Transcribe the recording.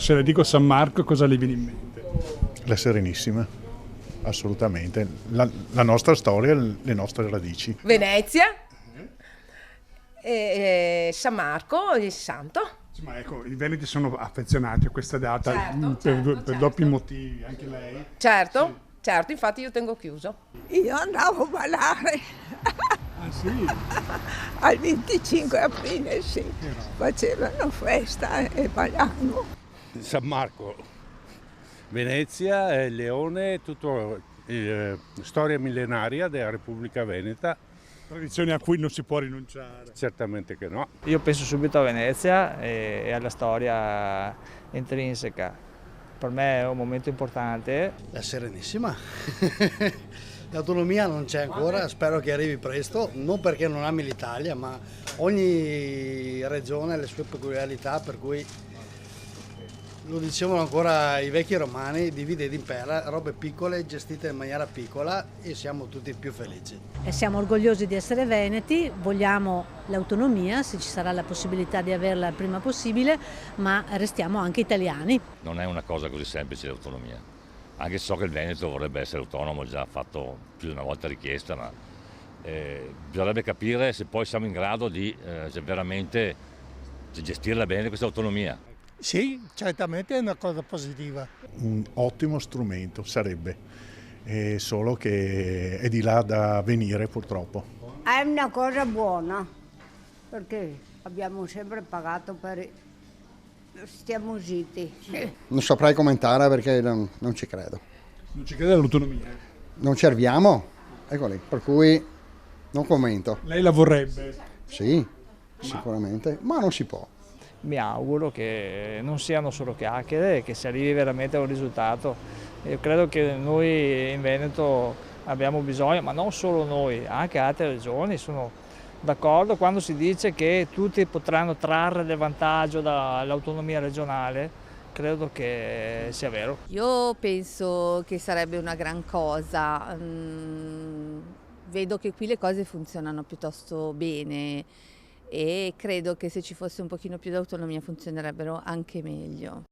Se le dico San Marco, cosa le viene in mente? La Serenissima, assolutamente. La nostra storia, le nostre radici. Venezia, San Marco, il Santo. Ma ecco, i veneti sono affezionati a questa data per doppi motivi, anche lei? Certo, certo, infatti io tengo chiuso. Io andavo a ballare Ah sì? al 25 aprile, sì. Facevano festa e ballavano. San Marco, Venezia, Leone, tutto storia millenaria della Repubblica Veneta. Tradizioni a cui non si può rinunciare. Certamente che no. Io penso subito a Venezia e alla storia intrinseca. Per me è un momento importante. La Serenissima. L'autonomia non c'è ancora, spero che arrivi presto, non perché non ami l'Italia, ma ogni regione ha le sue peculiarità, per cui lo dicevano ancora i vecchi romani, divide ed impera, robe piccole gestite in maniera piccola e siamo tutti più felici. E siamo orgogliosi di essere veneti, vogliamo l'autonomia, se ci sarà la possibilità di averla il prima possibile, ma restiamo anche italiani. Non è una cosa così semplice l'autonomia, anche se so che il Veneto vorrebbe essere autonomo, già fatto più di una volta richiesta, ma bisognerebbe capire se poi siamo in grado di veramente gestirla bene questa autonomia. Sì, certamente è una cosa positiva. Un ottimo strumento sarebbe, solo che è di là da venire purtroppo. È una cosa buona, perché abbiamo sempre pagato per... Stiamo zitti. Non saprei commentare perché non ci credo. Non ci crede all'autonomia? Non ci arriviamo, ecco lì, per cui non commento. Lei la vorrebbe? Sì, sicuramente, ma non si può. Mi auguro che non siano solo chiacchiere e che si arrivi veramente a un risultato. Io credo che noi in Veneto abbiamo bisogno, ma non solo noi, anche altre regioni sono d'accordo quando si dice che tutti potranno trarre del vantaggio dall'autonomia regionale. Credo che sia vero. Io penso che sarebbe una gran cosa. Vedo che qui le cose funzionano piuttosto bene e credo che se ci fosse un pochino più di autonomia funzionerebbero anche meglio.